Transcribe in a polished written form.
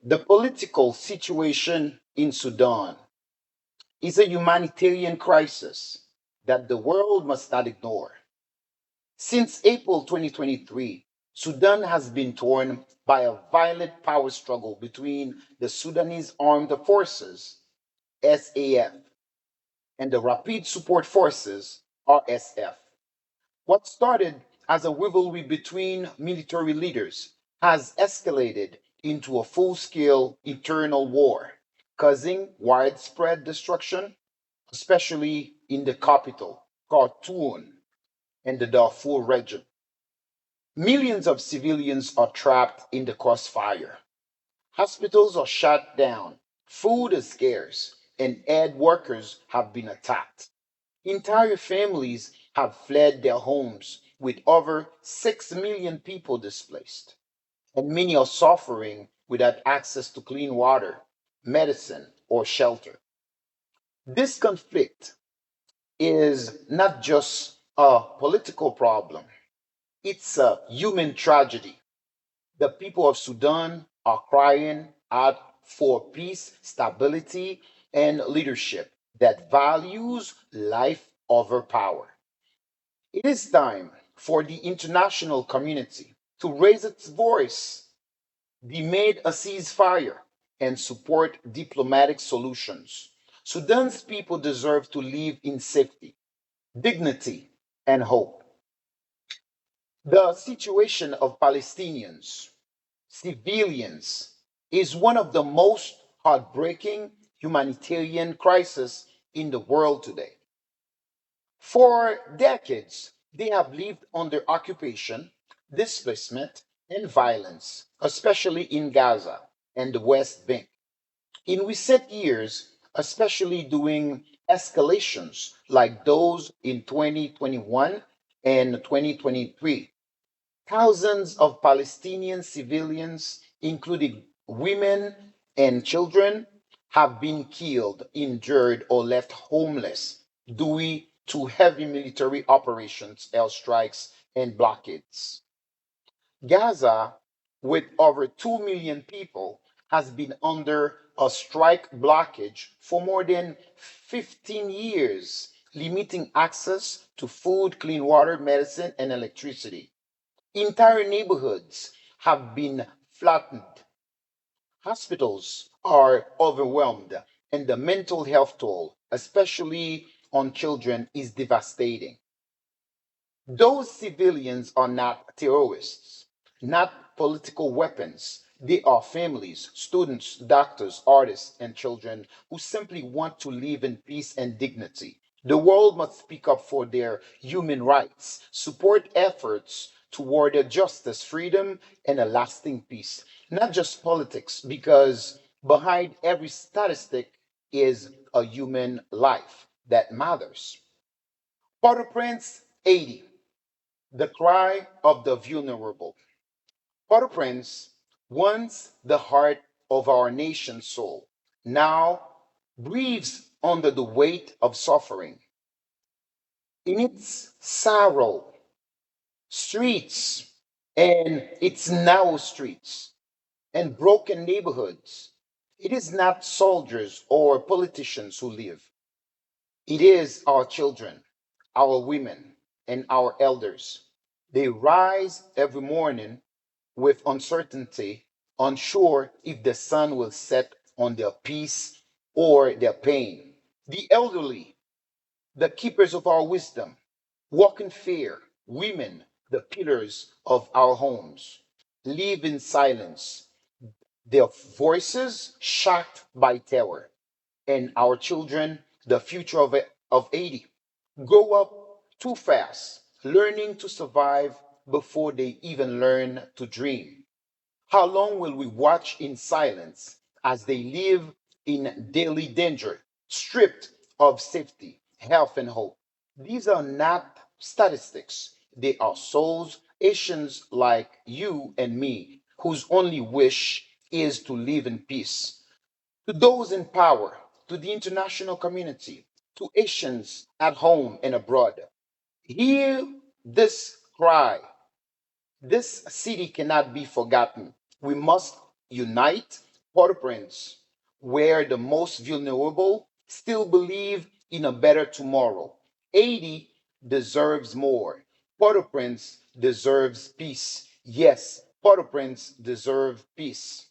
The political situation in Sudan is a humanitarian crisis that the world must not ignore. Since April 2023, Sudan has been torn by a violent power struggle between the Sudanese Armed Forces, SAF, and the Rapid Support Forces, RSF. What started as a rivalry between military leaders has escalated into a full scale internal war, causing widespread destruction, especially in the capital, Khartoum, and the Darfur region. Millions of civilians are trapped in the crossfire. Hospitals are shut down, food is scarce, and aid workers have been attacked. Entire families have fled their homes, with over 6 million people displaced, and many are suffering without access to clean water, medicine, or shelter. This conflict is not just a political problem, it's a human tragedy. The people of Sudan are crying out for peace, stability, and leadership that values life over power. It is time for the international community to raise its voice, demand a ceasefire, and support diplomatic solutions. Sudan's people deserve to live in safety, dignity, and hope. The situation of Palestinians, civilians, is one of the most heartbreaking humanitarian crises in the world today. For decades, they have lived under occupation, displacement, and violence, especially in Gaza and the West Bank. In recent years, especially during escalations like those in 2021 and 2023, thousands of Palestinian civilians, including women and children, have been killed, injured, or left homeless due to heavy military operations, airstrikes, and blockades. Gaza, with over 2 million people, has been under a strike blockage for more than 15 years, limiting access to food, clean water, medicine, and electricity. Entire neighborhoods have been flattened. Hospitals are overwhelmed, and the mental health toll, especially on children, is devastating. Those civilians are not terrorists, not political weapons. They are families, students, doctors, artists, and children who simply want to live in peace and dignity. The world must speak up for their human rights, support efforts toward justice, freedom, and a lasting peace. Not just politics, because behind every statistic is a human life that matters. Port-au-Prince 80, the cry of the vulnerable. Port-au-Prince, once the heart of our nation's soul, now breathes under the weight of suffering. In its sorrow, streets and its narrow streets and broken neighborhoods, it is not soldiers or politicians who live. It is our children, our women, and our elders. They rise every morning with uncertainty, unsure if the sun will set on their peace or their pain. The elderly, the keepers of our wisdom, walk in fear. Women, the pillars of our homes, live in silence, their voices shocked by terror. And our children, the future of 80, grow up too fast, learning to survive before they even learn to dream. How long will we watch in silence as they live in daily danger, stripped of safety, health, and hope? These are not statistics, they are souls, Asians like you and me, whose only wish is to live in peace. To those in power, to the international community, to Asians at home and abroad, hear this cry. This city cannot be forgotten. We must unite, Port-au-Prince, where the most vulnerable still believe in a better tomorrow. Haiti deserves more. Port-au-Prince deserves peace. Yes, Port-au-Prince deserves peace.